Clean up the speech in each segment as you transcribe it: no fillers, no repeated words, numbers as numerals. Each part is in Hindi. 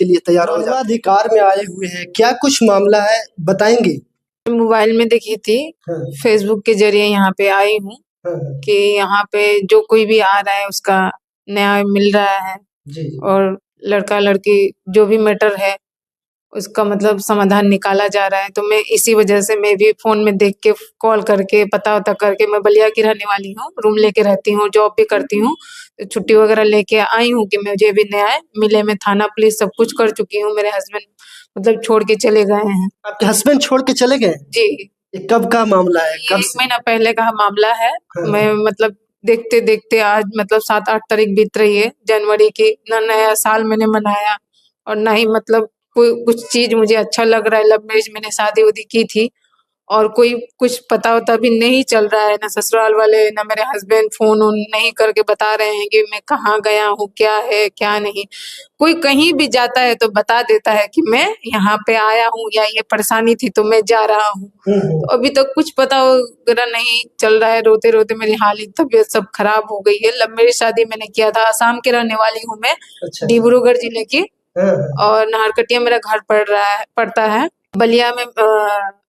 के लिए तैयार हो जाते हैं। अधिकार में आए हुए हैं, क्या कुछ मामला है बताएंगे? मोबाइल में देखी थी, हाँ, फेसबुक के जरिए यहाँ पे आई हूँ हाँ, कि यहाँ पे जो कोई भी आ रहा है उसका न्याय मिल रहा है जी जी। और लड़का लड़की जो भी मैटर है उसका मतलब समाधान निकाला जा रहा है। तो मैं इसी वजह से मैं भी फोन में देख के कॉल करके पता वता करके, मैं बलिया की रहने वाली हूँ, रूम लेके रहती हूँ, जॉब भी करती हूँ, तो छुट्टी वगैरह लेके आई हूँ कि मुझे भी न्याय मिले। मैं थाना पुलिस सब कुछ कर चुकी हूँ, मेरे हस्बैंड मतलब छोड़ के चले गए हैं। आपके हस्बैंड छोड़ के चले गए? जी, ये कब का मामला है, ये कब 1 से? महीना पहले का मामला है। हाँ, मैं मतलब देखते देखते आज मतलब 7-8 तारीख बीत रही है जनवरी की, ना नया साल मैंने मनाया और ना ही मतलब कोई कुछ चीज मुझे अच्छा लग रहा है। लव मैरिज मैंने शादी उदी की थी और कोई कुछ पता वता भी नहीं चल रहा है, ना ससुराल वाले ना मेरे हस्बैंड फोन उन नहीं करके बता रहे हैं कि मैं कहाँ गया हूँ, क्या है क्या नहीं। कोई कहीं भी जाता है तो बता देता है कि मैं यहाँ पे आया हूँ या ये परेशानी थी तो मैं जा रहा हूँ। तो अभी तक कुछ पता वगैरह नहीं चल रहा है। रोते रोते मेरी हालत तबीयत सब खराब हो गई है। लव मैरिज शादी मैंने किया था, आसाम के रहने वाली हूँ मैं, अच्छा। डिब्रूगढ़ जिले की, हाँ, और नाहरकटिया मेरा घर पड़ता है। बलिया में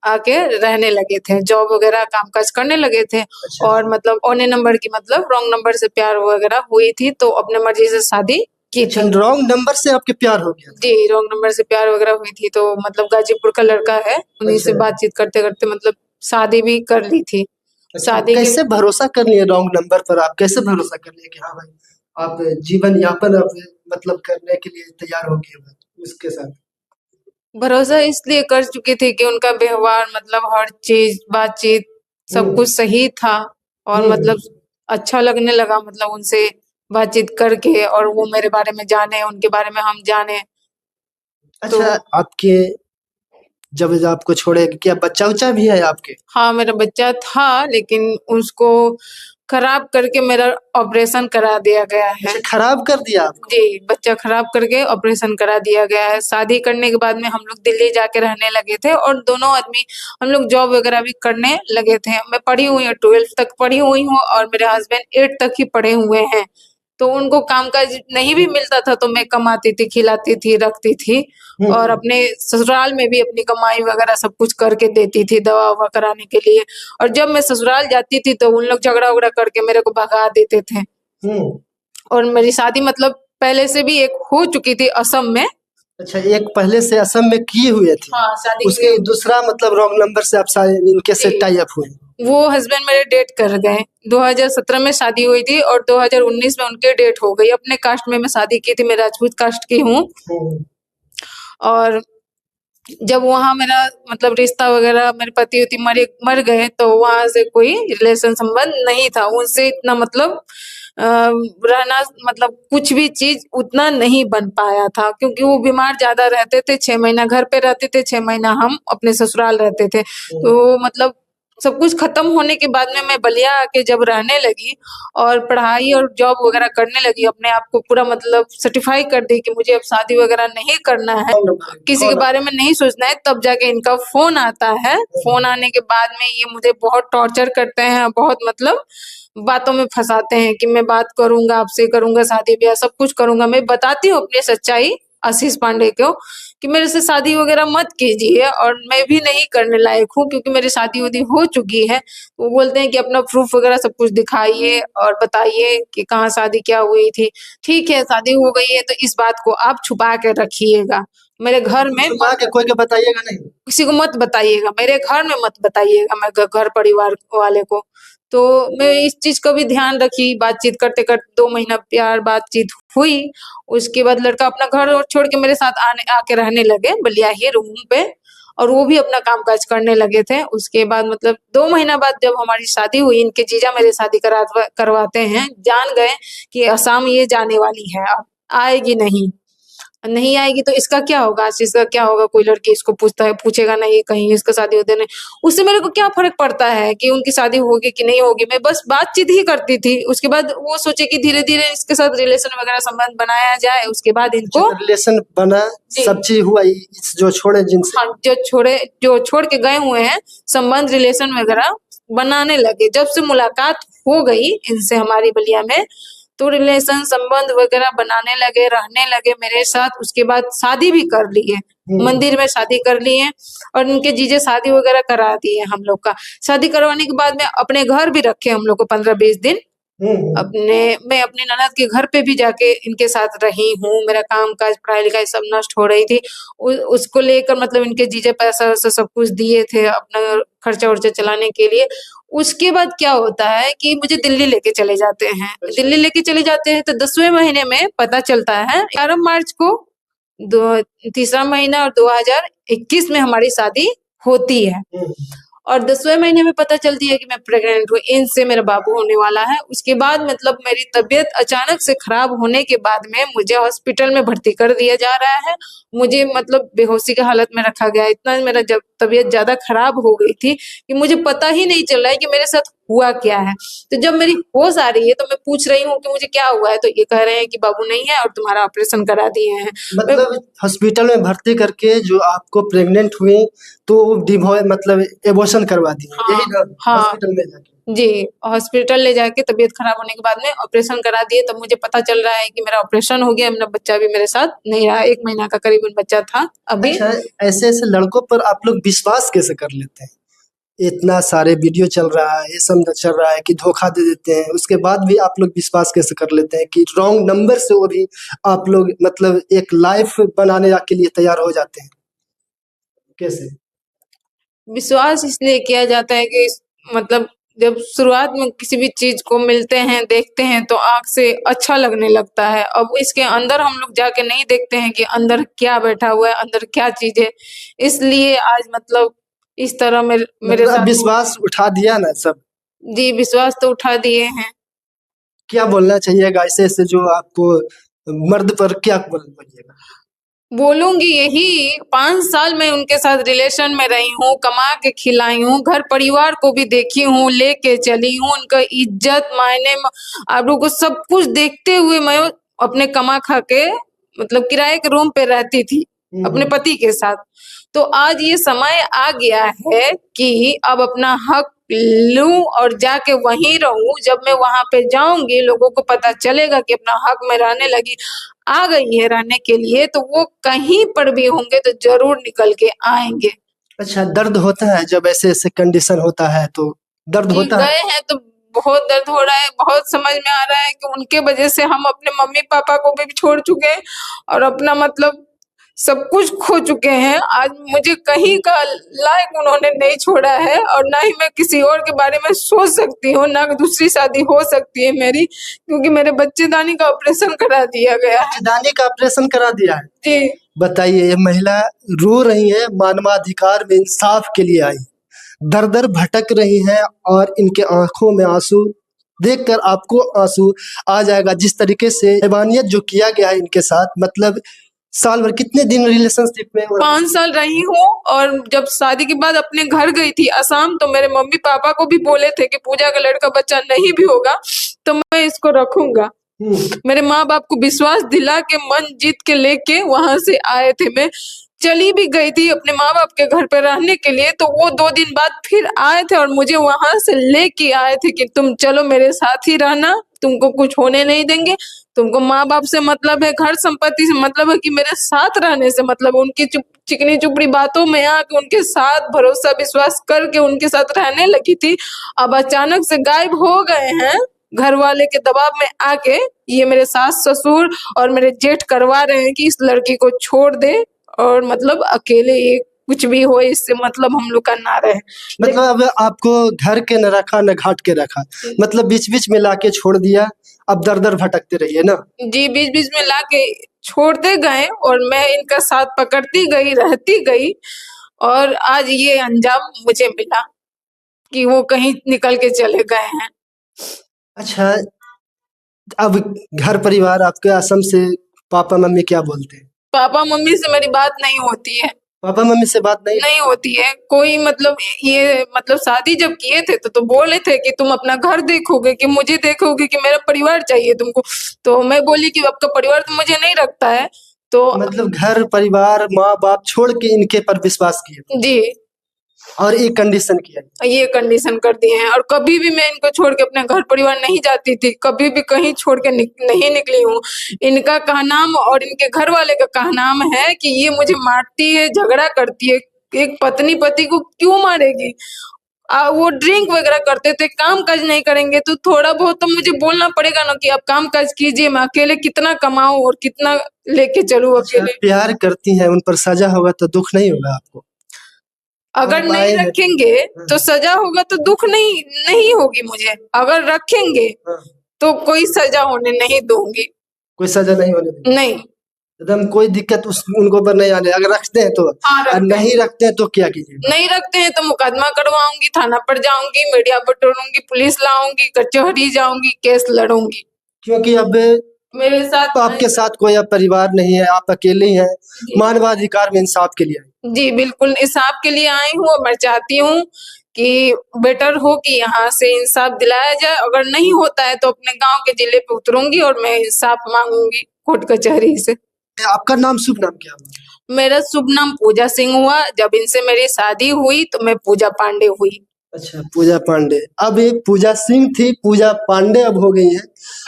आके रहने लगे थे, जॉब वगैरह काम काज करने लगे थे अच्छा। और मतलब औने नंबर की मतलब रॉन्ग नंबर से प्यार वगैरह हुई थी तो अपने मर्जी से शादी की अच्छा, थी। रॉन्ग नंबर से आपके प्यार हो गया था? जी, रॉन्ग नंबर से प्यार वगैरह हुई थी तो मतलब गाजीपुर का लड़का है, उन्हीं से अच्छा। बातचीत करते करते मतलब शादी भी कर ली थी। अच्छा, शादी के कैसे भरोसा कर लिए रॉन्ग नंबर पर? आप कैसे भरोसा कर लिए कि हाँ भाई आप जीवन यापन अब मतलब करने के लिए तैयार हो गए हो उसके साथ? भरोसा इसलिए कर चुकी थी कि उनका व्यवहार मतलब हर चीज बातचीत सब कुछ सही था और मतलब अच्छा लगने लगा, मतलब उनसे बातचीत करके और वो मेरे बारे में जाने, उनके बारे में हम जाने। तो अच्छा, आपके जब आपको छोड़े क्या बच्चा उच्चा भी है आपके? हाँ, मेरा बच्चा था लेकिन उसको खराब करके मेरा ऑपरेशन करा दिया गया है। अच्छा, खराब कर दिया आपको? जी, बच्चा खराब करके ऑपरेशन करा दिया गया है। शादी करने के बाद में हम लोग दिल्ली जाके रहने लगे थे और दोनों आदमी हम लोग जॉब वगैरह भी करने लगे थे। मैं पढ़ी हुई हूँ, 12th तक पढ़ी हुई हूँ और मेरे हस्बैंड 8 तक ही पढ़े हुए हैं। तो उनको कामकाज नहीं भी मिलता था तो मैं कमाती थी, खिलाती थी, रखती थी और अपने ससुराल में भी अपनी कमाई वगैरह सब कुछ करके देती थी दवा-ववा कराने के लिए। और जब मैं ससुराल जाती थी तो उन लोग झगड़ा-वगड़ा करके मेरे को भगा देते थे। और मेरी शादी मतलब पहले से भी एक हो चुकी थी असम में। अच्छा, एक पहले से असम में किए हुए थे? हाँ, शादी उसके दूसरा मतलब रॉन्ग नंबर से आप इनके से टाई अप हुए? वो हस्बैंड मेरे डेट कर गए। 2017 में शादी हुई थी और 2019 में उनके डेट हो गई। अपने कास्ट में मैं शादी की थी, मैं राजपूत कास्ट की हूँ। और जब वहाँ मेरा मतलब रिश्ता वगैरह मेरे पति मर गए तो वहाँ से कोई रिलेशन संबंध नहीं था उनसे, इतना मतलब रहना मतलब कुछ भी चीज उतना नहीं बन पाया था क्योंकि वो बीमार ज्यादा रहते थे। 6 महीना घर पे रहते थे, 6 महीना हम अपने ससुराल रहते थे। तो मतलब सब कुछ खत्म होने के बाद में मैं बलिया आके जब रहने लगी और पढ़ाई और जॉब वगैरह करने लगी, अपने आप को पूरा मतलब सर्टिफाई कर दी कि मुझे अब शादी वगैरह नहीं करना है, किसी के बारे में नहीं सोचना है, तब जाके इनका फोन आता है। फोन आने के बाद में ये मुझे बहुत टॉर्चर करते हैं, बहुत मतलब बातों में फंसाते हैं कि मैं बात करूंगा आपसे, करूंगा शादी ब्याह सब कुछ करूंगा। मैं बताती हूँ अपनी सच्चाई आशीष पांडे को कि मेरे से शादी वगैरह मत कीजिए और मैं भी नहीं करने लायक हूँ क्योंकि मेरी शादी वादी हो चुकी है। वो बोलते हैं कि अपना प्रूफ वगैरह सब कुछ दिखाइए और बताइए कि कहाँ शादी क्या हुई थी। ठीक है, शादी हो गई है तो इस बात को आप छुपा के रखिएगा, मेरे घर में छुपा के कोई को बताइएगा नहीं? किसी को मत बताइएगा, मेरे घर में मत बताइएगा, मैं घर परिवार वाले को। तो मैं इस चीज का भी ध्यान रखी। बातचीत करते करते 2 महीना प्यार बातचीत हुई, उसके बाद लड़का अपना घर और छोड़ के मेरे साथ आके रहने लगे बलिया ही रूम पे और वो भी अपना काम काज करने लगे थे। उसके बाद मतलब 2 महीना बाद जब हमारी शादी हुई, इनके जीजा मेरे शादी करवाते हैं, जान गए कि असम ये जाने वाली है, अब आएगी नहीं, नहीं आएगी तो इसका क्या होगा, आशीष का क्या होगा, कोई लड़की इसको पूछेगा नहीं, कहीं इसका शादी होते नहीं। उससे मेरे को क्या फर्क पड़ता है कि उनकी शादी होगी कि नहीं होगी, मैं बस बातचीत ही करती थी। उसके बाद वो सोचे कि धीरे धीरे इसके साथ रिलेशन वगैरह संबंध बनाया जाए, उसके बाद इनको रिलेशन बना, सब चीज हुआ, जो छोड़े जिनसे, हाँ, जो छोड़ के गए हुए हैं संबंध रिलेशन वगैरह बनाने लगे। जब से मुलाकात हो गई इनसे हमारी बलिया में तो रिलेशन संबंध वगैरह बनाने लगे, रहने लगे मेरे साथ। उसके बाद शादी भी कर लिए, मंदिर में शादी कर लिए और उनके जीजे शादी वगैरह करा दिए हम लोग का। शादी करवाने के बाद में अपने घर भी रखे हम लोग को 15-20 दिन। मैं अपनी ननद के घर पे भी जाके इनके साथ रही हूँ। मेरा काम काज पढ़ाई लिखाई सब नष्ट हो रही थी। उसको लेकर मतलब इनके जीजे पैसा वैसा सब कुछ दिए थे अपना खर्चा वर्चा चलाने के लिए। उसके बाद क्या होता है कि मुझे दिल्ली लेके चले जाते हैं। दिल्ली लेके चले जाते हैं तो 10वें महीने में पता चलता है 11 मार्च को तीसरा महीना और 2021 में हमारी शादी होती है और 10वें महीने में पता चलती है कि मैं प्रेग्नेंट हूँ। इनसे मेरा बाबू होने वाला है। उसके बाद मतलब मेरी तबीयत अचानक से खराब होने के बाद में मुझे हॉस्पिटल में भर्ती कर दिया जा रहा है। मुझे मतलब बेहोशी की हालत में रखा गया। इतना मेरा जब तबीयत ज्यादा खराब हो गई थी कि मुझे पता ही नहीं चल रहा है कि मेरे साथ हुआ क्या है। तो जब मेरी होश आ रही है तो मैं पूछ रही हूँ कि मुझे क्या हुआ है, तो ये कह रहे हैं कि बाबू नहीं है और तुम्हारा ऑपरेशन करा दिए हैं। मतलब हॉस्पिटल में भर्ती करके जो आपको प्रेग्नेंट हुई तो मतलब एबॉर्शन करवा दिए, यही ना? हॉस्पिटल में जाके जी, हॉस्पिटल ले जाके तबीयत खराब होने के बाद में ऑपरेशन करा दिए। तब मुझे पता चल रहा है कि मेरा ऑपरेशन हो गया। मेरा बच्चा भी मेरे साथ नहीं रहा, 1 महीना का करीबन बच्चा था अभी। अच्छा, ऐसे लड़कों पर आप लोग विश्वास कैसे कर लेते हैं? इतना सारे वीडियो चल रहा है, ये सब चल रहा है कि धोखा दे देते हैं, उसके बाद भी आप लोग विश्वास कैसे कर लेते हैं कि रॉन्ग नंबर से वो भी आप लोग मतलब एक लाइफ बनाने के लिए तैयार हो जाते हैं? कैसे? विश्वास इसलिए किया जाता है कि मतलब जब शुरुआत में किसी भी चीज को मिलते हैं, देखते हैं तो आंख से अच्छा लगने लगता है। अब इसके अंदर हम लोग जाके नहीं देखते हैं कि अंदर क्या बैठा हुआ है, अंदर क्या चीज है। इसलिए आज मतलब इस तरह मेरे मतलब साथ विश्वास उठा दिया ना सब? जी, विश्वास तो उठा दिए हैं। क्या बोलना चाहिएगा ऐसे जो आपको मर्द पर क्या बोलिएगा? बोलूंगी यही, 5 साल मैं उनके साथ रिलेशन में रही हूँ, कमा के खिलाई हूँ, घर परिवार को भी देखी हूँ, लेके चली हूँ, उनका इज्जत मायने आबरू को सब कुछ देखते हुए मैं अपने कमा खा के मतलब किराए के रूम पे रहती थी अपने पति के साथ। तो आज ये समय आ गया है कि अब अपना हक लूं और जाके वहीं रहूं। जब मैं वहां पे जाऊंगी लोगों को पता चलेगा कि अपना हक में रहने लगी, आ गई है रहने के लिए, तो वो कहीं पर भी होंगे तो जरूर निकल के आएंगे। अच्छा, दर्द होता है जब ऐसे कंडीशन होता है तो दर्द होता है? गए हैं तो बहुत दर्द हो रहा है। बहुत समझ में आ रहा है कि उनके वजह से हम अपने मम्मी पापा को भी छोड़ चुके हैं और अपना मतलब सब कुछ खो चुके हैं। आज मुझे कहीं का लायक उन्होंने नहीं छोड़ा है और ना ही मैं किसी और के बारे में सोच सकती हूँ, ना दूसरी शादी हो सकती है मेरी, क्योंकि मेरे बच्चेदानी का ऑपरेशन करा दिया गया है। बच्चेदानी का ऑपरेशन करा दिया है? जी। बताइए, ये महिला रो रही है, मानवाधिकार में इंसाफ के लिए आई, दर दर भटक रही है और इनके आंखों में आंसू देखकर आपको आंसू आ जाएगा। जिस तरीके से हैवानियत जो किया गया है इनके साथ, मतलब साल भर कितने दिन रिलेशनशिप में? 5 साल रही हूँ और जब शादी के बाद अपने घर गई थी असम, तो मेरे मम्मी पापा को भी बोले थे कि पूजा का लड़का बच्चा नहीं भी होगा तो मैं इसको रखूंगा। मेरे माँ बाप को विश्वास दिला के मन जीत के लेके वहां से आए थे। मैं चली भी गई थी अपने माँ बाप के घर पे रहने के लिए, तो वो 2 दिन बाद फिर आए थे और मुझे वहां से लेके आए थे कि तुम चलो मेरे साथ ही रहना, तुमको कुछ होने नहीं देंगे, तुमको माँ बाप से मतलब है, घर संपत्ति से मतलब है, कि मेरे साथ रहने से मतलब उनकी चिकनी चुपड़ी बातों में आके उनके साथ भरोसा विश्वास करके उनके साथ रहने लगी थी। अब अचानक से गायब हो गए हैं घर वाले के दबाव में आके। ये मेरे सास ससुर और मेरे जेठ करवा रहे हैं कि इस लड़की को छोड़ दे और मतलब अकेले ये कुछ भी हो इससे मतलब हम लोग का ना रहे। मतलब अब आपको घर के न रखा न घाट के रखा, मतलब बीच बीच में लाके छोड़ दिया। अब दर दर भटकते रहिए ना? जी, बीच बीच में लाके छोड़ते गए और मैं इनका साथ पकड़ती गई, रहती गई और आज ये अंजाम मुझे मिला कि वो कहीं निकल के चले गए हैं। अच्छा, अब घर परिवार आपके असम से पापा मम्मी क्या बोलते हैं? पापा मम्मी से मेरी बात नहीं होती है। पापा मम्मी से बात नहीं होती है कोई। मतलब ये मतलब शादी जब किए थे तो बोले थे कि तुम अपना घर देखोगे, कि मुझे देखोगे, कि मेरा परिवार चाहिए तुमको। तो मैं बोली कि आपका परिवार तो मुझे नहीं रखता है। तो मतलब घर परिवार माँ बाप छोड़ के इनके पर विश्वास किए? जी। और एक कंडीशन किया है। ये कंडीशन कर दिए हैं। और कभी भी मैं इनको छोड़ के अपने घर परिवार नहीं जाती थी, कभी भी कहीं छोड़ के नहीं निकली हूँ। इनका कहनाम और इनके घर वाले का कहनाम है कि ये मुझे मारती है, झगड़ा करती है। एक पत्नी पति को क्यों मारेगी? वो ड्रिंक वगैरह करते थे, काम काज नहीं करेंगे तो थोड़ा बहुत तो मुझे बोलना पड़ेगा ना कि आप काम काज कीजिए, मैं अकेले कितना कमाऊं और कितना लेके चलूं अकेले। प्यार करती हैं, उन पर सजा होगा तो दुख नहीं होगा आपको? अगर नहीं रखेंगे तो सजा होगा तो दुख नहीं होगी मुझे। अगर रखेंगे तो कोई सजा होने नहीं दूंगी। कोई सजा नहीं होने देंगे? नहीं, एकदम कोई दिक्कत उनको पर नहीं आने। अगर रखते हैं तो और नहीं रखते हैं तो क्या कीजिएगा? नहीं रखते हैं तो मुकदमा करवाऊंगी, थाना पर जाऊंगी, मीडिया पर टोरूंगी, पुलिस लाऊंगी, कचहरी जाऊंगी, केस लड़ूंगी। क्योंकि अब मेरे साथ आपके साथ कोई अब परिवार नहीं है, आप अकेले ही हैं। मानवाधिकार में इंसाफ के लिए आई। जी बिल्कुल, इंसाफ के लिए आई हूँ और मैं चाहती हूँ कि बेटर हो कि यहाँ से इंसाफ दिलाया जाए। अगर नहीं होता है तो अपने गांव के जिले पे उतरूंगी और मैं इंसाफ मांगूंगी कोर्ट कचहरी से। आपका नाम, शुभ नाम क्या है? मेरा शुभ नाम पूजा सिंह हुआ। जब इनसे मेरी शादी हुई तो मैं पूजा पांडे हुई। अच्छा, पूजा पांडे। अब ये पूजा सिंह थी, पूजा पांडे अब हो गई है।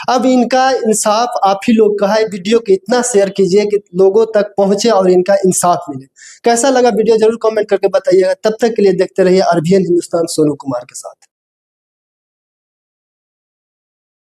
अब इनका इंसाफ आप ही लोग का है। वीडियो को इतना शेयर कीजिए कि लोगों तक पहुंचे और इनका इंसाफ मिले। कैसा लगा वीडियो जरूर कमेंट करके बताइएगा। तब तक के लिए देखते रहिए RBN हिंदुस्तान सोनू कुमार के साथ।